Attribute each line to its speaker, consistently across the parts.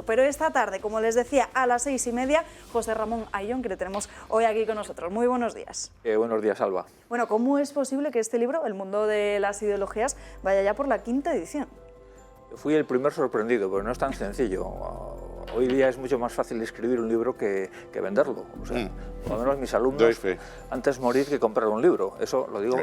Speaker 1: Pero esta tarde, como les decía, a las 6:30, José Ramón Ayllón, que le tenemos hoy aquí con nosotros. Muy buenos días.
Speaker 2: Buenos días, Alba.
Speaker 1: Bueno, ¿cómo es posible que este libro, El mundo de las ideologías, vaya ya por la 5ª edición?
Speaker 2: Fui el primer sorprendido, pero no es tan sencillo. Hoy día es mucho más fácil escribir un libro que venderlo. O sea, por lo menos mis alumnos antes morir que comprar un libro. Eso lo digo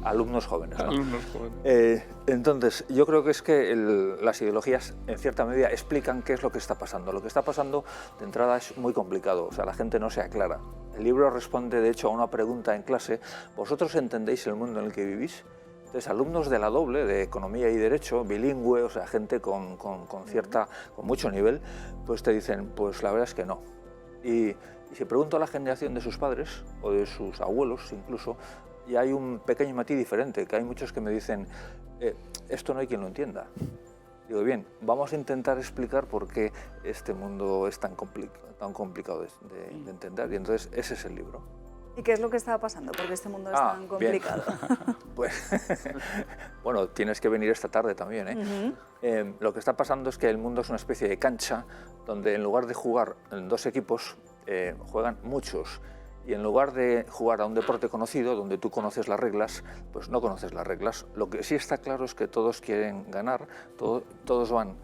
Speaker 2: alumnos jóvenes, ¿no?
Speaker 3: Alumnos jóvenes.
Speaker 2: Entonces, yo creo que es que las ideologías, en cierta medida, explican qué es lo que está pasando. Lo que está pasando, de entrada, es muy complicado. O sea, la gente no se aclara. El libro responde, de hecho, a una pregunta en clase. ¿Vosotros entendéis el mundo en el que vivís? Entonces, alumnos de la doble, de Economía y Derecho, bilingüe, o sea, gente con mucho nivel, pues te dicen, pues la verdad es que no. Y si pregunto a la generación de sus padres, o de sus abuelos incluso, y hay un pequeño matiz diferente, que hay muchos que me dicen, esto no hay quien lo entienda. Digo, bien, vamos a intentar explicar por qué este mundo es tan complicado de entender, y entonces ese es el libro.
Speaker 1: ¿Y qué es lo que está pasando? Porque este mundo es tan complicado.
Speaker 2: Pues, bueno, tienes que venir esta tarde también, ¿eh? Lo que está pasando es que el mundo es una especie de cancha donde en lugar de jugar en 2 equipos, juegan muchos. Y en lugar de jugar a un deporte conocido, donde tú conoces las reglas, pues no conoces las reglas. Lo que sí está claro es que todos quieren ganar, todos van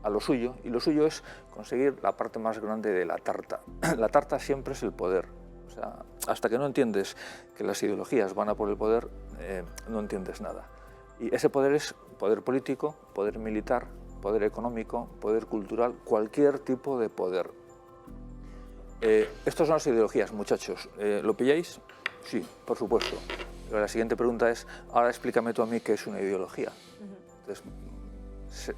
Speaker 2: a lo suyo, y lo suyo es conseguir la parte más grande de la tarta. La tarta siempre es el poder. O sea, hasta que no entiendes que las ideologías van a por el poder, no entiendes nada. Y ese poder es poder político, poder militar, poder económico, poder cultural, cualquier tipo de poder. Estas son las ideologías, muchachos. ¿Lo pilláis? Sí, por supuesto. Pero la siguiente pregunta es, ahora explícame tú a mí qué es una ideología. Entonces,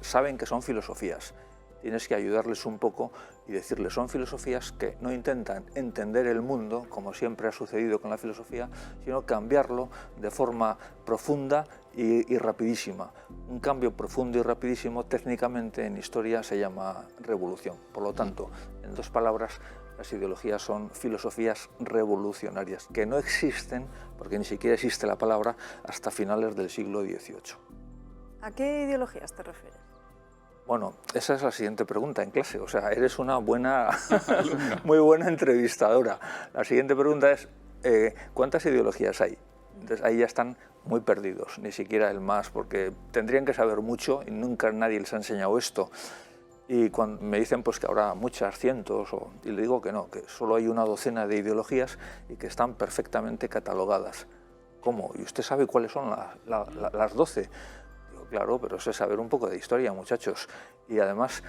Speaker 2: saben que son filosofías. Tienes que ayudarles un poco y decirles, son filosofías que no intentan entender el mundo, como siempre ha sucedido con la filosofía, sino cambiarlo de forma profunda y rapidísima. Un cambio profundo y rapidísimo, técnicamente en historia se llama revolución. Por lo tanto, en 2 palabras, las ideologías son filosofías revolucionarias, que no existen, porque ni siquiera existe la palabra, hasta finales del siglo XVIII.
Speaker 1: ¿A qué ideologías te refieres?
Speaker 2: Bueno, esa es la siguiente pregunta en clase. O sea, eres una muy buena entrevistadora. La siguiente pregunta es, ¿cuántas ideologías hay? Entonces ahí ya están muy perdidos, ni siquiera el más, porque tendrían que saber mucho y nunca nadie les ha enseñado esto. Y cuando me dicen pues que habrá muchas, cientos, y le digo que no, que solo hay una docena de ideologías y que están perfectamente catalogadas. ¿Cómo? ¿Y usted sabe cuáles son las 12? Claro, pero eso es saber un poco de historia, muchachos. Y además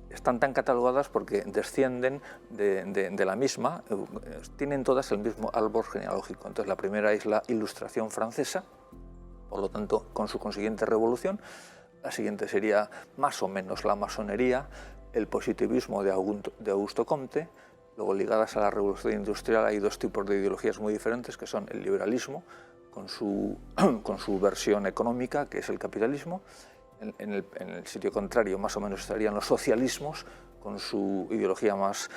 Speaker 2: están tan catalogadas porque descienden de la misma, tienen todas el mismo árbol genealógico. Entonces la primera es la Ilustración francesa, por lo tanto con su consiguiente revolución. La siguiente sería más o menos la masonería, el positivismo de Augusto Comte. Luego, ligadas a la revolución industrial, hay 2 tipos de ideologías muy diferentes, que son el liberalismo, con su versión económica, que es el capitalismo. En el sitio contrario, más o menos, estarían los socialismos, con su ideología más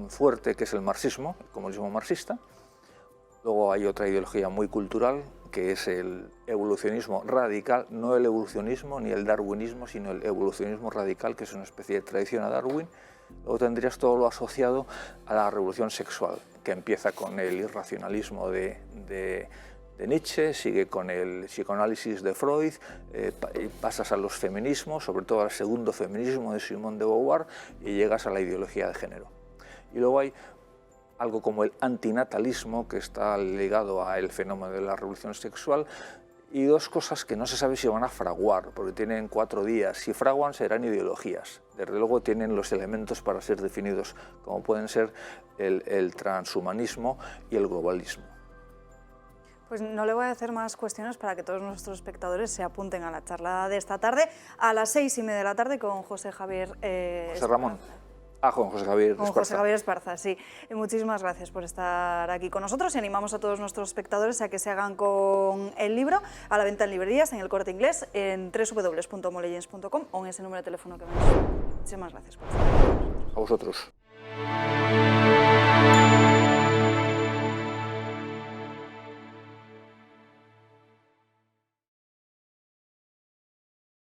Speaker 2: fuerte, que es el marxismo, el comunismo marxista. Luego hay otra ideología muy cultural, que es el evolucionismo radical, no el evolucionismo ni el darwinismo, sino el evolucionismo radical, que es una especie de tradición a Darwin. Luego tendrías todo lo asociado a la revolución sexual, que empieza con el irracionalismo de Nietzsche, sigue con el psicoanálisis de Freud, pasas a los feminismos, sobre todo al segundo feminismo de Simone de Beauvoir, y llegas a la ideología de género. Y luego hay algo como el antinatalismo, que está ligado al fenómeno de la revolución sexual, y 2 cosas que no se sabe si van a fraguar, porque tienen 4 días. Si fraguan, serán ideologías. Desde luego tienen los elementos para ser definidos, como pueden ser el transhumanismo y el globalismo.
Speaker 1: Pues no le voy a hacer más cuestiones para que todos nuestros espectadores se apunten a la charla de esta tarde, a las 6:30 de la tarde, con José Javier
Speaker 2: José Ramón. Con José Javier Esparza.
Speaker 1: Con José Javier Esparza, sí. Y muchísimas gracias por estar aquí con nosotros y animamos a todos nuestros espectadores a que se hagan con el libro, a la venta en librerías, en El Corte Inglés, en www.moleyens.com o en ese número de teléfono que vemos. Muchísimas gracias por estar aquí con nosotros.
Speaker 2: A vosotros.